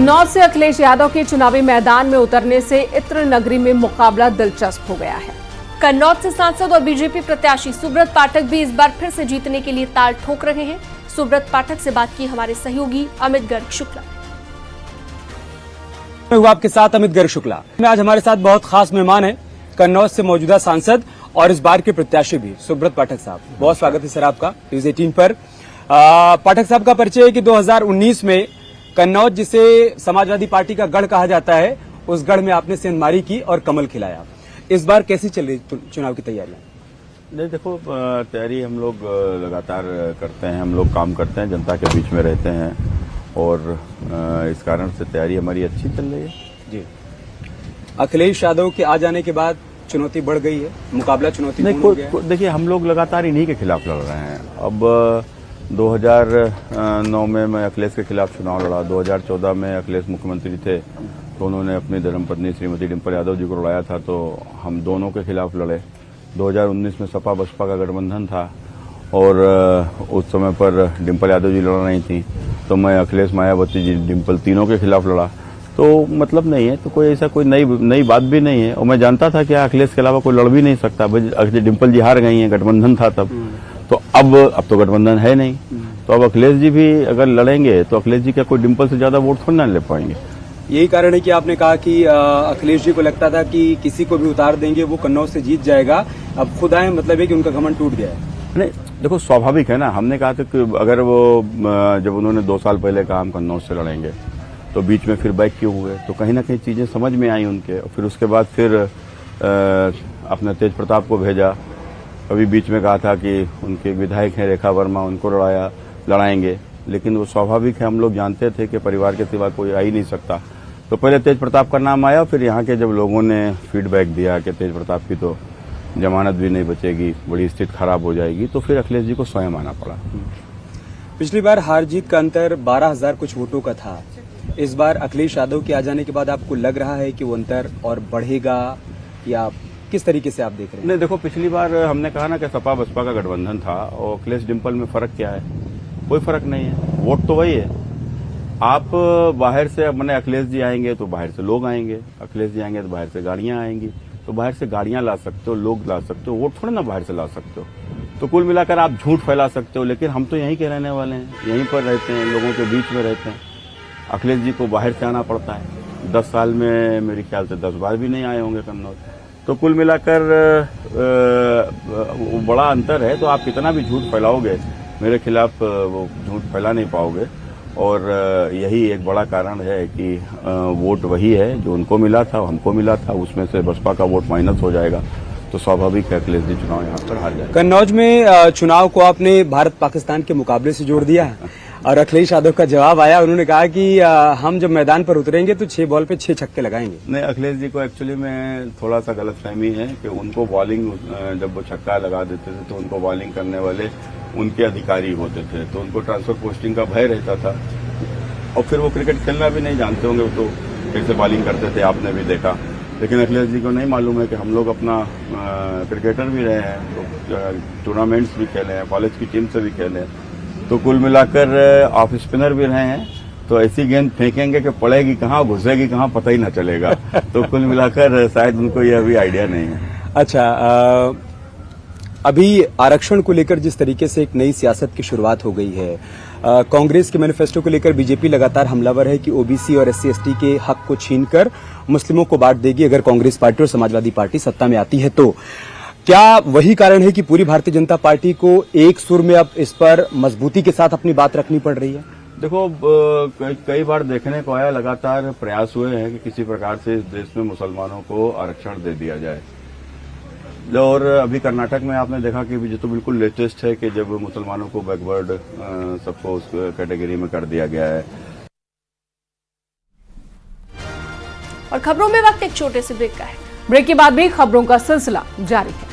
कन्नौज से अखिलेश यादव के चुनावी मैदान में उतरने से इत्र नगरी में मुकाबला दिलचस्प हो गया है। कन्नौज से सांसद और बीजेपी प्रत्याशी सुब्रत पाठक भी इस बार फिर से जीतने के लिए ताल ठोक रहे हैं। सुब्रत पाठक से बात की हमारे सहयोगी अमित गर्ग शुक्ला। आपके साथ अमित गर्ग शुक्ला। आज हमारे साथ बहुत खास मेहमान है, कन्नौज से मौजूदा सांसद और इस बार के प्रत्याशी भी सुब्रत पाठक साहब। बहुत स्वागत है सर आपका न्यूज़ 18 पर। पाठक साहब का परिचय है कि 2019 में कन्नौज, जिसे समाजवादी पार्टी का गढ़ कहा जाता है, उस गढ़ में आपने सेंधमारी की और कमल खिलाया। इस बार कैसी चल रही चुनाव की तैयारियां? नहीं, देखो, तैयारी हम लोग लगातार करते हैं, हम लोग काम करते हैं, जनता के बीच में रहते हैं और इस कारण से तैयारी हमारी अच्छी चल रही है। जी, अखिलेश यादव के आ जाने के बाद चुनौती बढ़ गई है, मुकाबला चुनौतीपूर्ण हो गया है। देखिए, हम लोग लगातार इन्हीं के खिलाफ लड़ रहे हैं। अब 2009 में मैं अखिलेश के खिलाफ चुनाव लड़ा, 2014 में अखिलेश मुख्यमंत्री थे तो उन्होंने अपनी धर्मपत्नी श्रीमती डिम्पल यादव जी को लड़ाया था, तो हम दोनों के खिलाफ लड़े। 2019 में सपा बसपा का गठबंधन था और उस समय पर डिम्पल यादव जी लड़ रही थी, तो मैं अखिलेश, मायावती जी, डिम्पल तीनों के खिलाफ लड़ा। तो मतलब नहीं है, तो कोई ऐसा कोई नई बात भी नहीं है। और मैं जानता था कि अखिलेश के अलावा कोई लड़ भी नहीं सकता। डिम्पल जी हार गई हैं, गठबंधन था तब, तो अब तो गठबंधन है नहीं, तो अब अखिलेश जी भी अगर लड़ेंगे तो अखिलेश जी का कोई डिम्पल से ज्यादा वोट थोड़ा ना ले पाएंगे। यही कारण है कि आपने कहा कि अखिलेश जी को लगता था कि किसी को भी उतार देंगे वो कन्नौज से जीत जाएगा, अब खुद आए, मतलब है कि उनका घमंड टूट गया है। नहीं, देखो, स्वाभाविक है ना। हमने कहा था कि अगर वो जब उन्होंने 2 साल पहले कहा हम कन्नौज से लड़ेंगे, तो बीच में फिर बैक क्यों हुए, तो कहीं ना कहीं चीजें समझ में आई उनके। और फिर उसके बाद फिर अपने तेज प्रताप को भेजा। अभी बीच में कहा था कि उनके विधायक हैं रेखा वर्मा, उनको लड़ाएंगे, लेकिन वो स्वाभाविक है, हम लोग जानते थे कि परिवार के सिवा कोई आ ही नहीं सकता। तो पहले तेज प्रताप का नाम आया, फिर यहाँ के जब लोगों ने फीडबैक दिया कि तेज प्रताप की तो जमानत भी नहीं बचेगी, बड़ी स्थिति खराब हो जाएगी, तो फिर अखिलेश जी को स्वयं आना पड़ा। पिछली बार हार जीत का अंतर 12,000 कुछ वोटों का था। इस बार अखिलेश यादव के आ जाने के बाद आपको लग रहा है कि वो अंतर और बढ़ेगा, या किस तरीके से आप देख रहे हैं? नहीं, देखो, पिछली बार हमने कहा ना कि सपा बसपा का गठबंधन था और अखिलेश डिम्पल में फर्क क्या है? कोई फर्क नहीं है, वोट तो वही है। आप बाहर से, मैंने अखिलेश जी आएंगे तो बाहर से लोग आएंगे, अखिलेश जी आएंगे तो बाहर से गाड़ियां आएंगी, तो बाहर से गाड़ियां ला सकते हो, लोग ला सकते हो, वोट थोड़ा ना बाहर से ला सकते हो। तो कुल मिलाकर आप झूठ फैला सकते हो, लेकिन हम तो यहीं के रहने वाले हैं, यहीं पर रहते हैं, लोगों के बीच में रहते हैं। अखिलेश जी को बाहर से आना पड़ता है। 10 साल में मेरे ख्याल से 10 बार भी नहीं आए होंगे कन्नौज। तो कुल मिलाकर बड़ा अंतर है। तो आप कितना भी झूठ फैलाओगे, मेरे खिलाफ वो झूठ फैला नहीं पाओगे। और यही एक बड़ा कारण है कि वोट वही है जो उनको मिला था, हमको मिला था, उसमें से बसपा का वोट माइनस हो जाएगा, तो स्वाभाविक है अखिलेश जी चुनाव यहाँ पर हार जाएगा। कन्नौज में चुनाव को आपने भारत पाकिस्तान के मुकाबले से जोड़ दिया है और अखिलेश यादव का जवाब आया, उन्होंने कहा कि हम जब मैदान पर उतरेंगे तो 6 बॉल पे 6 छक्के लगाएंगे। नहीं, अखिलेश जी को एक्चुअली में थोड़ा सा गलतफहमी है कि उनको बॉलिंग, जब वो छक्का लगा देते थे तो उनको बॉलिंग करने वाले उनके अधिकारी होते थे, तो उनको ट्रांसफर पोस्टिंग का भय रहता था। और फिर वो क्रिकेट खेलना भी नहीं जानते होंगे, तो कैसे बॉलिंग करते थे आपने भी देखा। लेकिन अखिलेश जी को नहीं मालूम है कि हम लोग अपना क्रिकेटर भी रहे हैं, तो टूर्नामेंट्स भी खेले हैं, कॉलेज की टीम से भी खेले हैं, तो कुल मिलाकर ऑफ स्पिनर भी रहे हैं। तो ऐसी गेंद फेंकेंगे कि पड़ेगी कहाँ, घुसेगी कहाँ, पता ही ना चलेगा। तो कुल मिलाकर शायद उनको यह अभी आइडिया नहीं है। अच्छा, अभी आरक्षण को लेकर जिस तरीके से एक नई सियासत की शुरुआत हो गई है, कांग्रेस के मैनिफेस्टो को लेकर बीजेपी लगातार हमलावर है कि ओबीसी और एससी एसटी के हक को छीनकर मुस्लिमों को बांट देगी अगर कांग्रेस पार्टी और समाजवादी पार्टी सत्ता में आती है। तो क्या वही कारण है कि पूरी भारतीय जनता पार्टी को एक सुर में अब इस पर मजबूती के साथ अपनी बात रखनी पड़ रही है? देखो, कई बार देखने को आया, लगातार प्रयास हुए हैं कि किसी प्रकार से इस देश में मुसलमानों को आरक्षण दे दिया जाए। और अभी कर्नाटक में आपने देखा कि जो तो बिल्कुल लेटेस्ट है कि जब मुसलमानों को बैकवर्ड सबको उस कैटेगरी में कर दिया गया है। और खबरों में वक्त एक छोटे से ब्रेक का है। ब्रेक के बाद भी खबरों का सिलसिला जारी है।